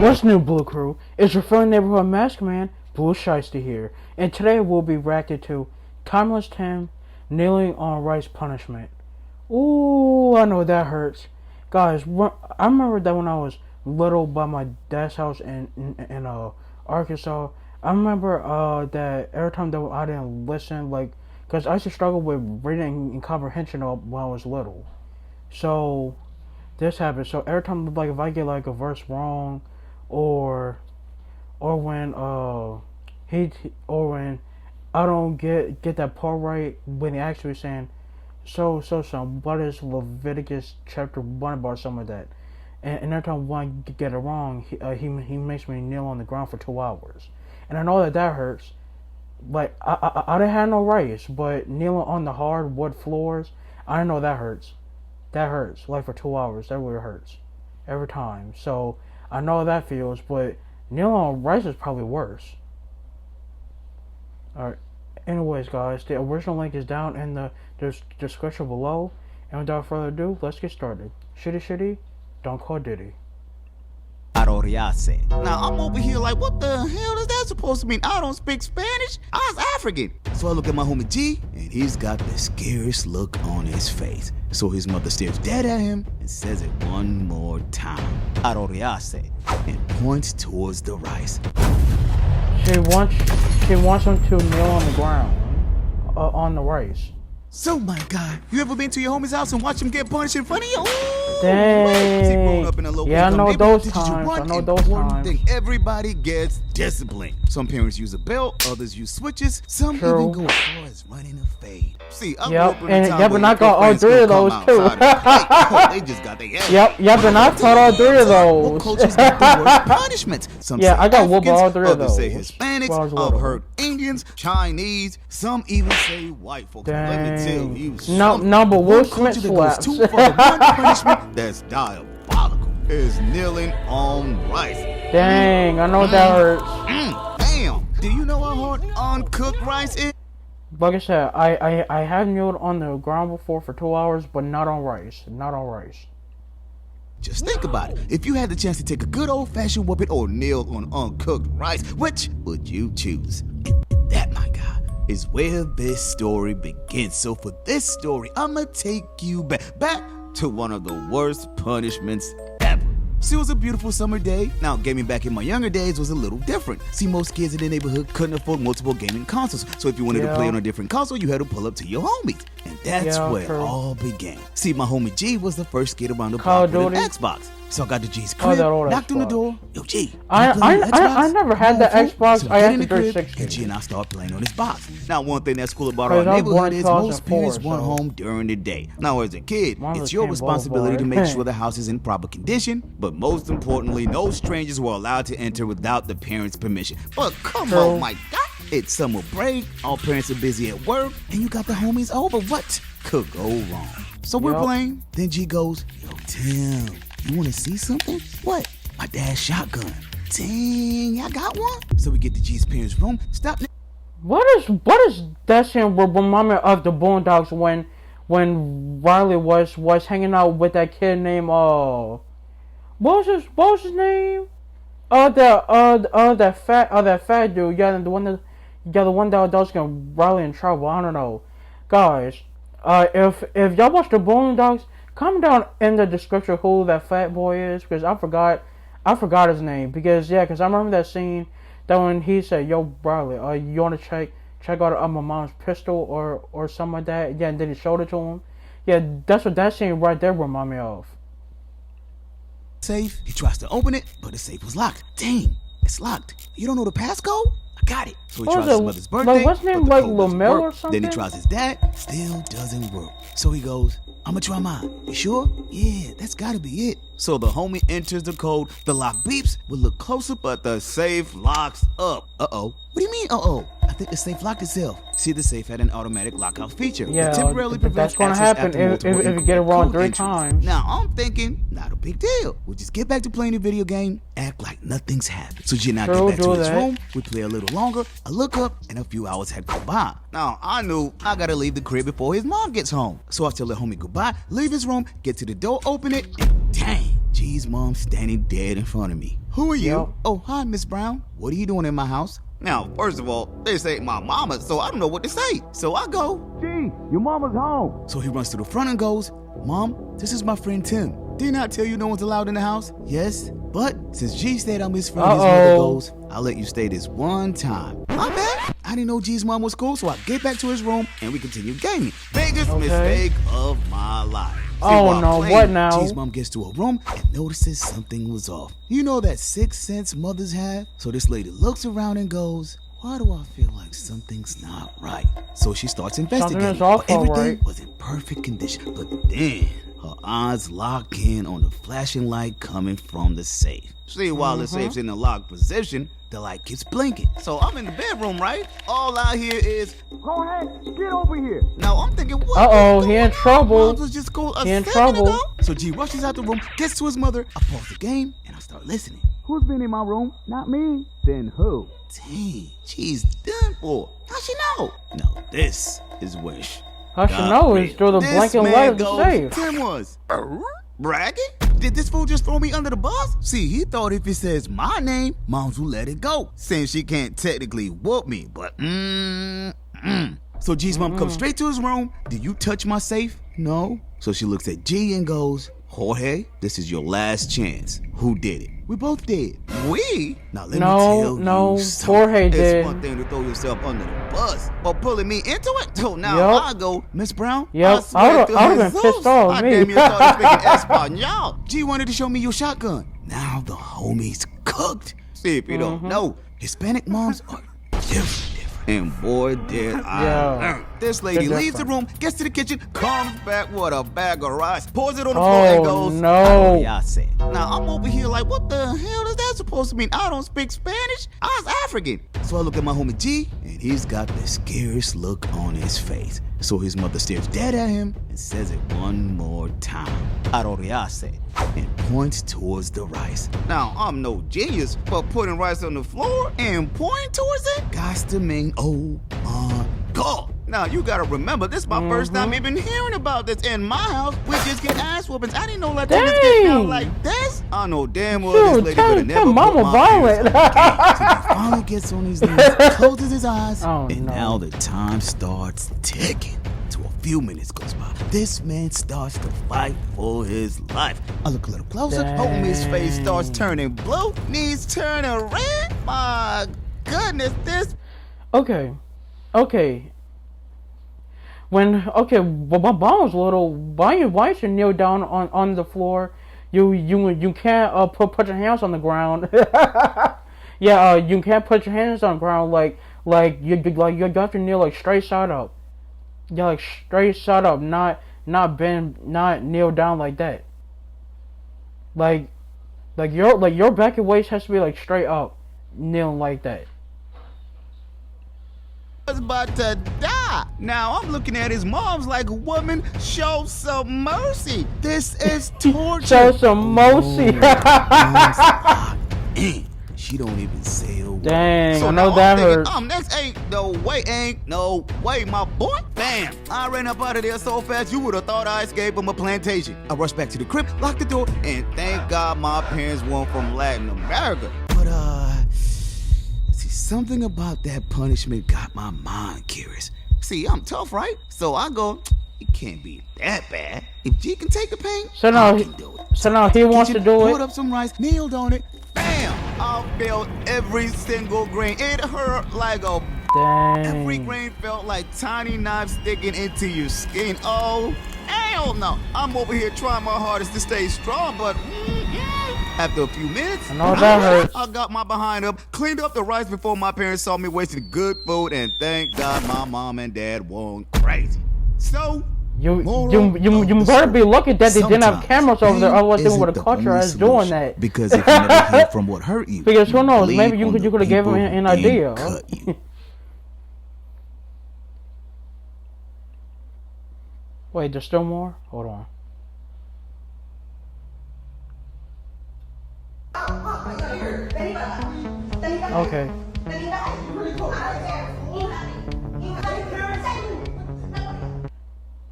What's new, Blue Crew? It's your friendly neighborhood mask man, Blue Shiesty here, and today we'll be reacting to Timeless Tim kneeling on rice punishment. Ooh, I know that hurts. Guys, I remember that when I was little by my dad's house in Arkansas. I remember that every time that I didn't listen, like, because I used to struggle with reading and comprehension when I was little. So, this happened. So every time, like, if I get like a verse wrong, or when when I don't get that part right when he actually saying what is Leviticus chapter 1 about some of that, and every time when I get it wrong, he makes me kneel on the ground for 2 hours, and I know that hurts. Like, I didn't have no rice, but kneeling on the hard wood floors, I know that hurts. That hurts. Like, for 2 hours, that really hurts every time. So I know how that feels, but kneeling on rice is probably worse. Alright. Anyways, guys, the original link is down in the description below. And without further ado, let's get started. Shitty, don't call Diddy. Now I'm over here like, what the hell is that supposed to mean? I don't speak Spanish. I was African. So I look at my homie G, and he's got the scariest look on his face. So his mother stares dead at him and says it one more time. Aroriase, and points towards the rice. She wants him to kneel on the ground, on the rice. So my God, you ever been to your homie's house and watch him get punished in front of you? Ooh, dang. See, growing up in a low yeah, I know those times. I know those times. Thing, everybody gets disciplined. Some parents use a belt, others use switches. Some True. even go as far as running a fade. See, I yep, grew up in a time but when not got all 3 of those too. They just got their ass. Yep, and I taught all 3 of those. What cultures got the worst punishments? Some yeah, say I got whooped all 3 of others those. say Hispanics, I've heard Indians, Chinese, some even say white folks. Dang. Let me tell you. No, but Will Smith slaps. Too far for one punishment that's diabolical is kneeling on rice. Dang, I know that hurts. Damn. Do you know how hard uncooked rice is? Like I said, I have kneeled on the ground before for 2 hours, but not on rice. Not on rice. Just think about it. If you had the chance to take a good old-fashioned whooping or kneel on uncooked rice, which would you choose? And that, my God, is where this story begins. So for this story, I'ma take you back to one of the worst punishments ever. See, it was a beautiful summer day. Now, gaming back in my younger days was a little different. See, most kids in the neighborhood couldn't afford multiple gaming consoles. So if you wanted to play on a different console, you had to pull up to your homies. And that's where it all began. See, my homie G was the first kid around the block with an Xbox. So I got to G's crib, knocked on the door. Yo, G, I never had the Xbox. So I had the 360. And G and I started playing on his box. Now, one thing that's cool about our neighborhood is most parents want home during the day. Now, as a kid, it's your responsibility to make sure the house is in proper condition. But most importantly, no strangers were allowed to enter without the parents' permission. But come on, my God. It's summer break, all parents are busy at work, and you got the homies over. What could go wrong? So we're playing. Then G goes, yo, Tim, you want to see something? What? My dad's shotgun. Dang, I got one. So we get to G's parents' room. Stop. What is that scene remind me of the Boondocks when Riley was hanging out with that kid named what was his name? That fat dude. Yeah, the one that was gonna Riley in trouble. I don't know, guys. If y'all watch the Boondocks, comment down in the description who that fat boy is, because I forgot his name. Because I remember that scene that when he said, "Yo, Riley, you wanna check out my mom's pistol or something like that?" Yeah, and then he showed it to him. Yeah, that's what that scene right there remind me of. Safe. He tries to open it, but the safe was locked. Dang, it's locked. You don't know the passcode? I got it. So he tries his mother's birthday, like, what's his name, like Lamel or something? Then he tries his dad, still doesn't work. So he goes, I'ma try mine. You sure? Yeah, that's gotta be it. So the homie enters the code, the lock beeps, we look closer, but the safe locks up. Uh-oh. What do you mean, uh-oh? I think the safe locked itself. See, the safe had an automatic lockout feature. Yeah, temporarily that's gonna happen if you get it wrong 3 times. Now, I'm thinking, not a big deal. We'll just get back to playing the video game, act like nothing's happened. So G and I get back to his room, we play a little longer, I look up, and a few hours had gone by. Now, I knew I gotta leave the crib before his mom gets home. So I tell the homie goodbye, leave his room, get to the door, open it, and dang, G G's mom standing dead in front of me. Who are you? Yep. Oh, hi, Miss Brown. What are you doing in my house? Now, first of all, this ain't my mama, so I don't know what to say. So I go, G, your mama's home. So he runs to the front and goes, Mom, this is my friend Tim. Didn't I tell you no one's allowed in the house? Yes, but since G said I'm his friend, his mother goes, I'll let you stay this one time. My bad. I didn't know G's mom was cool, so I get back to his room and we continue gaming. Biggest mistake of my life. Oh no, what now? G's mom gets to her room and notices something was off. You know that sixth sense mothers have? So this lady looks around and goes, why do I feel like something's not right? So she starts investigating, but everything was in perfect condition. But then her eyes lock in on the flashing light coming from the safe. See, while the safe's in the locked position, the light keeps blinking. So I'm in the bedroom, right? All I hear is, go ahead, get over here. Now I'm thinking, what? He in trouble. Mom was just cool a He in second trouble. ago. So G rushes out the room, gets to his mother. I pause the game and I start listening. Who's been in my room? Not me. Then who? Dang, G's done for. How she know? No, this is wish. How she know is through the blinking light of the safe. Tim was bragging? Did this fool just throw me under the bus? See, he thought if it says my name, Moms will let it go, since she can't technically whoop me, but So G's mom comes straight to his room. Did you touch my safe? No. So she looks at G and goes, Jorge, this is your last chance. Who did it? We both did. We? Now let me tell you something. Jorge did. It's one thing to throw yourself under the bus, but pulling me into it? So now I go, Miss Brown, I would have been pissed off I me. damn near started speaking Espanol. G wanted to show me your shotgun. Now the homie's cooked. See, if you don't know, Hispanic moms are different. And boy, did I learn. This lady leaves the room, gets to the kitchen, comes back with a bag of rice, pours it on the floor and goes, no. Now I'm over here like, what the hell is that supposed to mean? I don't speak Spanish. I was African. So I look at my homie G, and he's got the scariest look on his face. So his mother stares dead at him and says it one more time. Aroriase. And points towards the rice. Now, I'm no genius, but putting rice on the floor and pointing towards it? Gots to mean, oh my God. Now, you gotta remember, this is my first time even hearing about this in my house. We just get ass whoopings. I didn't know Latinas get down like this. I know damn well this lady better never put mama my violent. So he finally gets on his knees, closes his eyes, and no. now the time starts ticking. So a few minutes goes by. This man starts to fight for his life. I look a little closer. Homie's face starts turning blue. Knees turning red. My goodness, this. Okay. When my mom was little, why you should kneel down on the floor? You can't put your hands on the ground. You can't put your hands on the ground like you have to kneel like straight side up. Yeah, like straight side up, not bend, not kneel down like that. Like your back and waist has to be like straight up, kneeling like that. Was about to die. Now I'm looking at his mom's like, woman, show some mercy. This is torture. Show some mercy. She don't even say a word. Dang, so I know that hurt. Next ain't no way, my boy. Bam! I ran up out of there so fast you would have thought I escaped from a plantation. I rushed back to the crib, locked the door, and thank God my parents weren't from Latin America. But see, something about that punishment got my mind curious. See, I'm tough, right? So I go, it can't be that bad. If G can take the pain, I can do it. So now he wants to do it. Put up some rice, kneeled on it. Bam! I felt every single grain. It hurt like a. Dang. Every grain felt like tiny knives sticking into your skin. Oh, hell no! I'm over here trying my hardest to stay strong, but after a few minutes, I know that hurts. I got my behind up, cleaned up the rice before my parents saw me wasting good food, and thank God my mom and dad weren't crazy. So. You better be lucky that they didn't have cameras over there, otherwise they would have caught your ass doing that. Because if you never hear from what hurt you, because who knows, maybe you could have given him an idea. Wait, there's still more? Hold on. Okay.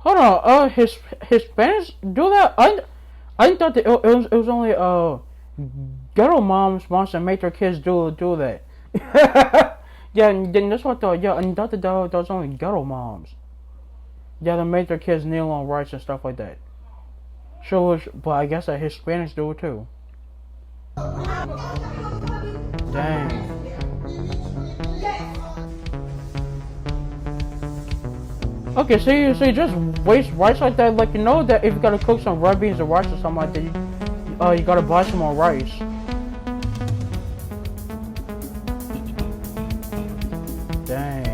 Hold on, Hispanics do that? I thought that it was only ghetto moms wants to make their kids do that. Yeah, and then that's what I thought. Yeah, and thought that was only ghetto moms. Yeah, they make their kids kneel on rice and stuff like that. Sure, but I guess that Hispanics do it too. Dang. Okay, so you just waste rice like that? Like, you know that if you gotta cook some red beans or rice or something like that, you gotta buy some more rice. Dang.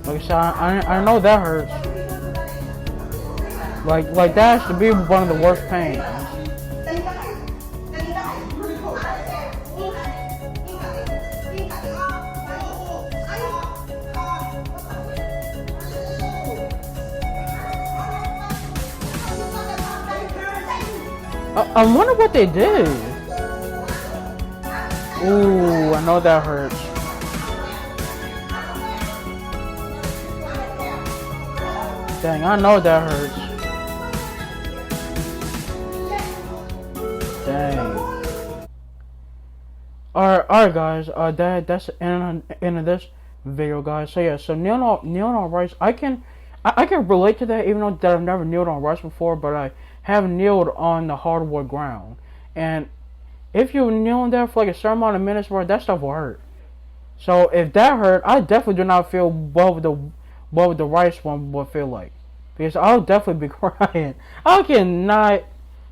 Like I said, I know that hurts. Like that has to be one of the worst pains. I wonder what they did. Ooh, I know that hurts. Dang, I know that hurts. Dang. Alright guys, that's the end of this video, guys. So yeah, so kneeling on rice, I can relate to that, even though that I've never kneeled on rice before, but I have kneeled on the hardwood ground. And if you kneel on there for like a certain amount of minutes, bro, that stuff will hurt. So if that hurt, I definitely do not feel what the rice one would feel like, because I'll definitely be crying. I cannot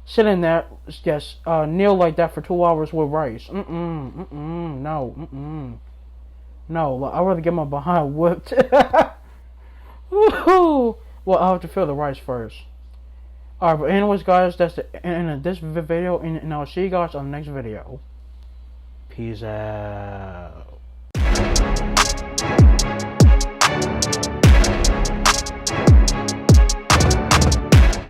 sit in there, just kneel like that for 2 hours with rice. No, I'd rather get my behind whipped. Woohoo! Well, I'll have to feel the rice first. Alright, but anyways, guys, that's the end of this video, and I'll see you guys on the next video. Peace out.